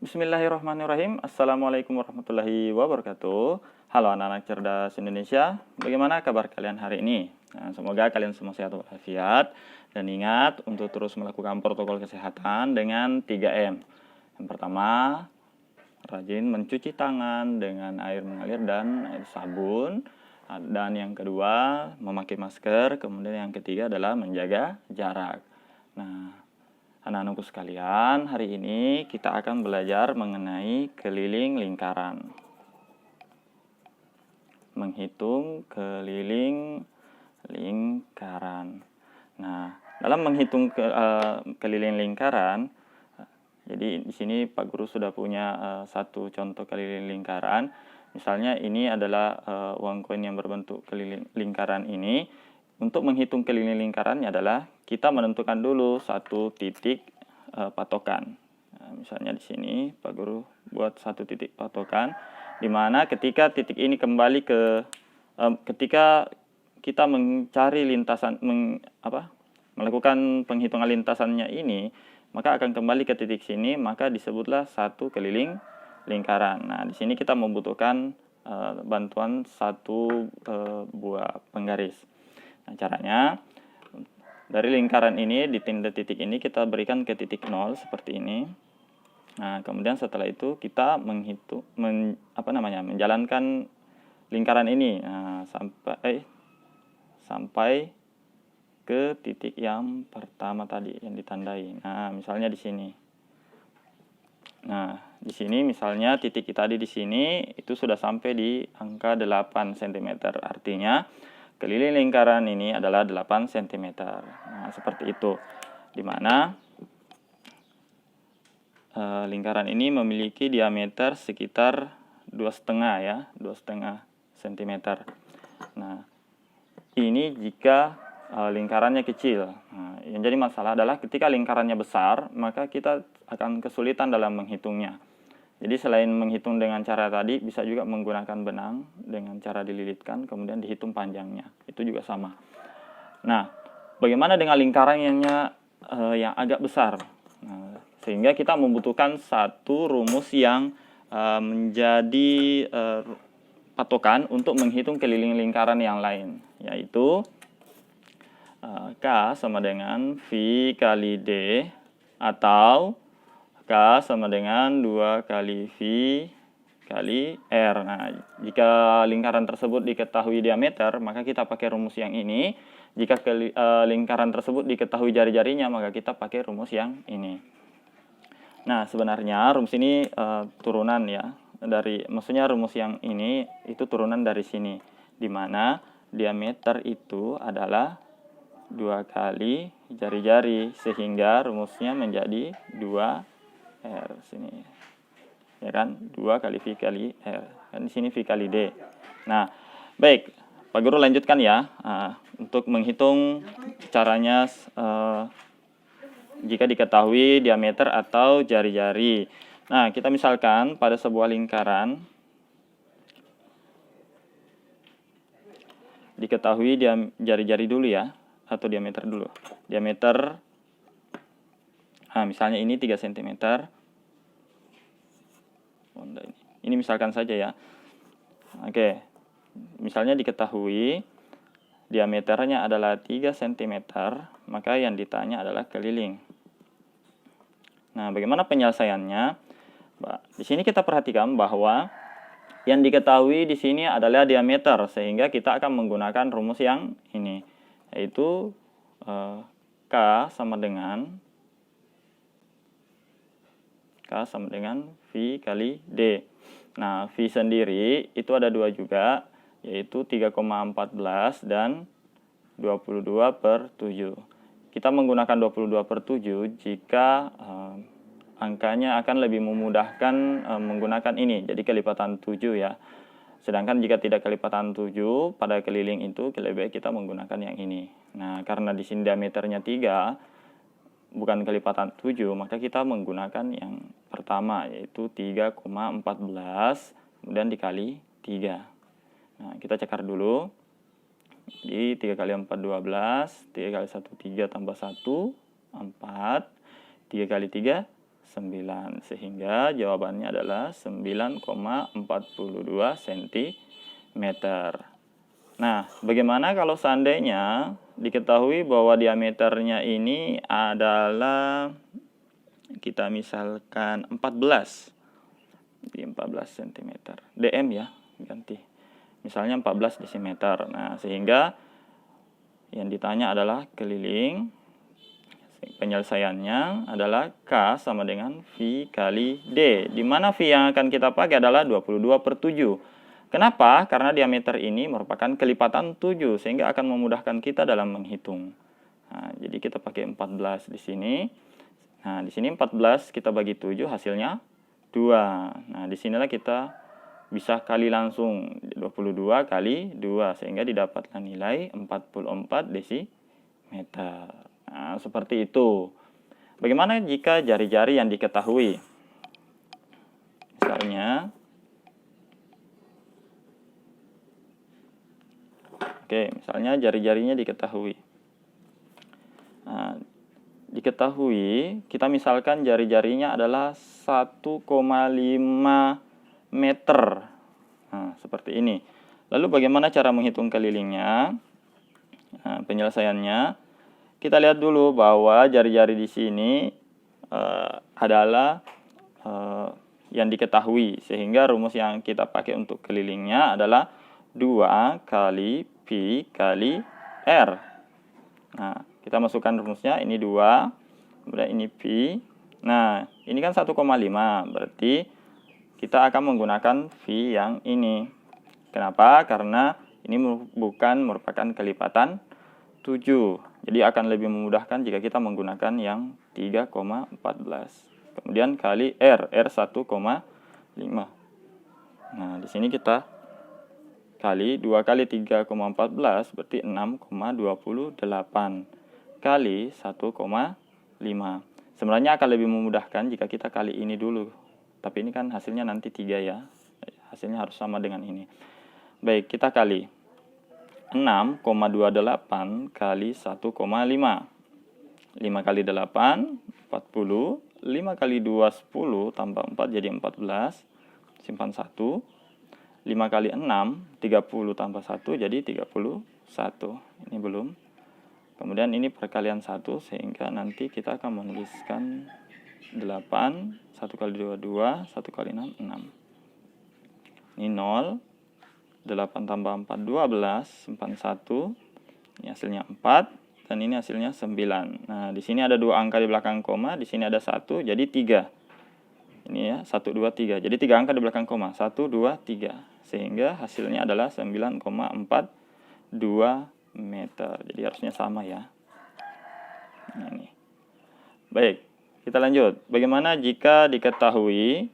Bismillahirrahmanirrahim. Assalamualaikum warahmatullahi wabarakatuh. Halo anak-anak cerdas Indonesia. Bagaimana kabar kalian hari ini? Semoga kalian semua sehat walafiat. Dan ingat untuk terus melakukan protokol kesehatan dengan 3M. Yang pertama, rajin mencuci tangan dengan air mengalir dan air sabun. Dan yang kedua, memakai masker. Kemudian yang ketiga adalah menjaga jarak. Anak-anakku sekalian, hari ini kita akan belajar mengenai keliling lingkaran. Menghitung keliling lingkaran. Dalam menghitung keliling lingkaran, jadi di sini Pak Guru sudah punya satu contoh keliling lingkaran. Misalnya ini adalah uang koin yang berbentuk keliling lingkaran ini. Untuk menghitung keliling lingkarannya adalah kita menentukan dulu satu titik patokan. Misalnya di sini Pak Guru buat satu titik patokan, di mana ketika titik ini kembali ke ketika kita mencari lintasan melakukan penghitungan lintasannya ini, maka akan kembali ke titik sini, maka disebutlah satu keliling lingkaran. Nah, di sini kita membutuhkan bantuan satu buah penggaris. Nah, caranya dari lingkaran ini di titik ini kita berikan ke titik 0 seperti ini. Nah, kemudian setelah itu kita menjalankan lingkaran ini sampai ke titik yang pertama tadi yang ditandai. Nah, misalnya di sini. Nah, di sini misalnya titik tadi di sini itu sudah sampai di angka 8 cm. Artinya keliling lingkaran ini adalah 8 cm. Nah, seperti itu. Di mana lingkaran ini memiliki diameter sekitar 2,5 cm. Nah, ini jika lingkarannya kecil. Nah, yang jadi masalah adalah ketika lingkarannya besar, maka kita akan kesulitan dalam menghitungnya. Jadi selain menghitung dengan cara tadi, bisa juga menggunakan benang dengan cara dililitkan, kemudian dihitung panjangnya. Itu juga sama. Nah, bagaimana dengan lingkaran yang agak besar? Nah, sehingga kita membutuhkan satu rumus yang menjadi patokan untuk menghitung keliling lingkaran yang lain, yaitu K sama dengan V kali D, atau K sama dengan 2 kali V kali R. Nah, jika lingkaran tersebut diketahui diameter, maka kita pakai rumus yang ini. Jika lingkaran tersebut diketahui jari-jarinya, maka kita pakai rumus yang ini. Nah, sebenarnya rumus ini turunan ya. Maksudnya rumus yang ini itu turunan dari sini. Di mana diameter itu adalah 2 kali jari-jari, sehingga rumusnya menjadi 2 R sini, ya kan, 2 kali V kali R, kan di sini V kali D. Nah, baik, Pak Guru lanjutkan ya. Untuk menghitung caranya jika diketahui diameter atau jari-jari. Nah, kita misalkan pada sebuah lingkaran diketahui jari-jari dulu ya, atau diameter dulu. Diameter, misalnya ini 3 cm. Ini misalkan saja ya. Oke. Misalnya diketahui diameternya adalah 3 cm, maka yang ditanya adalah keliling. Nah, bagaimana penyelesaiannya? Di sini kita perhatikan bahwa yang diketahui di sini adalah diameter, sehingga kita akan menggunakan rumus yang ini, yaitu K sama dengan V kali D. Nah, V sendiri itu ada 2 juga, yaitu 3,14 dan 22/7. Kita menggunakan 22/7 jika angkanya akan lebih memudahkan menggunakan ini, jadi kelipatan 7 ya. Sedangkan jika tidak kelipatan 7 pada keliling itu, lebih baik kita menggunakan yang ini. Nah, karena di sini diameternya 3, bukan kelipatan 7, maka kita menggunakan yang pertama, yaitu 3,14 kemudian dikali 3. Nah, kita cekar dulu. Jadi 3 kali 4 12, 3 kali 1 3 tambah 1 4, 3 kali 3 9. Sehingga jawabannya adalah 9,42 cm. Nah, bagaimana kalau seandainya diketahui bahwa diameternya ini adalah, kita misalkan 14 cm. DM ya, ganti. Misalnya 14 desimeter. Nah, sehingga yang ditanya adalah keliling. Penyelesaiannya adalah K sama dengan V kali D. Di mana V yang akan kita pakai adalah 22/7. Kenapa? Karena diameter ini merupakan kelipatan 7, sehingga akan memudahkan kita dalam menghitung. Nah, jadi kita pakai 14 di sini. Nah, di sini 14 kita bagi 7, hasilnya 2. Nah, disinilah kita bisa kali langsung 22 kali 2, sehingga didapatkan nilai 44 desimeter. Nah, seperti itu. Bagaimana jika jari-jari yang diketahui? Misalnya, misalnya jari-jarinya diketahui. Nah, diketahui, kita misalkan jari-jarinya adalah 1,5 meter. Nah, seperti ini. Lalu bagaimana cara menghitung kelilingnya? Nah, penyelesaiannya, kita lihat dulu bahwa jari-jari di sini adalah yang diketahui, sehingga rumus yang kita pakai untuk kelilingnya adalah 2 kali Pi kali R. Nah, kita masukkan rumusnya, ini 2, kemudian ini Pi. Nah, ini kan 1,5, berarti kita akan menggunakan V yang ini. Kenapa? Karena ini bukan merupakan kelipatan 7. Jadi akan lebih memudahkan jika kita menggunakan yang 3,14. Kemudian kali R 1,5. Nah, di sini kita kali 2 kali 3,14 berarti 6,28 kali 1,5. Sebenarnya akan lebih memudahkan jika kita kali ini dulu. Tapi ini kan hasilnya nanti 3 ya. Hasilnya harus sama dengan ini. Baik, kita kali 6,28 kali 1,5. 5 kali 8, 40. 5 kali 2, 10. Tambah 4 jadi 14. Simpan 1. 5 kali 6, 30 tambah 1 jadi 31. Ini belum. Kemudian ini perkalian 1, sehingga nanti kita akan menuliskan 8. 1 kali 2, 2. 1 kali 6, 6. Ini 0. 8 tambah 4, 12, simpan 1. Ini hasilnya 4, dan ini hasilnya 9. Nah, di sini ada 2 angka di belakang koma, di sini ada 1, jadi 3. Ini ya, 1, 2, 3. Jadi 3 angka di belakang koma, 1, 2, 3. Sehingga hasilnya adalah 9,42 meter. Jadi harusnya sama ya. Nah, ini. Baik, kita lanjut. Bagaimana jika diketahui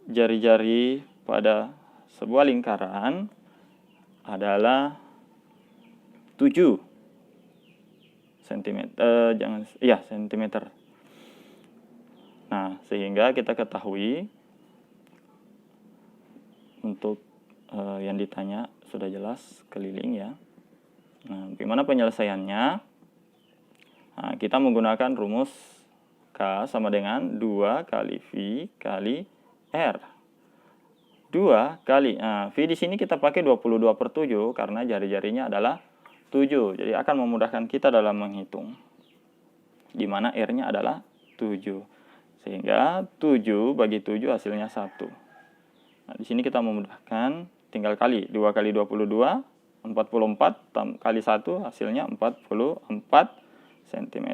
jari-jari pada sebuah lingkaran adalah 7 cm. Cm. Nah, sehingga kita ketahui untuk yang ditanya sudah jelas keliling ya. Nah, bagaimana penyelesaiannya? Nah, kita menggunakan rumus K sama dengan 2 kali V kali R. 2 kali, V di sini kita pakai 22/7 karena jari-jarinya adalah 7. Jadi akan memudahkan kita dalam menghitung. Di mana R-nya adalah 7. Sehingga 7 bagi 7 hasilnya 1. Nah, di sini kita memudahkan, tinggal kali 2 kali 22, 44 kali 1 hasilnya 44 cm.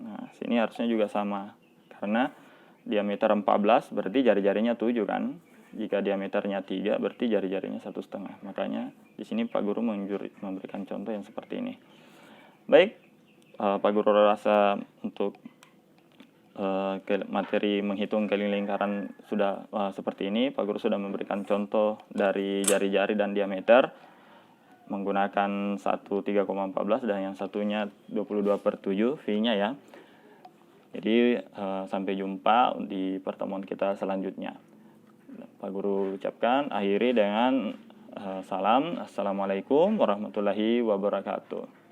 Nah, sini harusnya juga sama. Karena diameter 14 berarti jari-jarinya 7 kan. Jika diameternya 3 berarti jari-jarinya 1,5. Makanya di sini Pak Guru memberikan contoh yang seperti ini. Baik, Pak Guru rasa untuk materi menghitung keliling lingkaran sudah seperti ini. Pak Guru sudah memberikan contoh dari jari-jari dan diameter menggunakan satu 3,14 dan yang satunya 22/7 V-nya ya. Jadi sampai jumpa di pertemuan kita selanjutnya. Pak Guru ucapkan akhiri dengan salam. Assalamualaikum warahmatullahi wabarakatuh.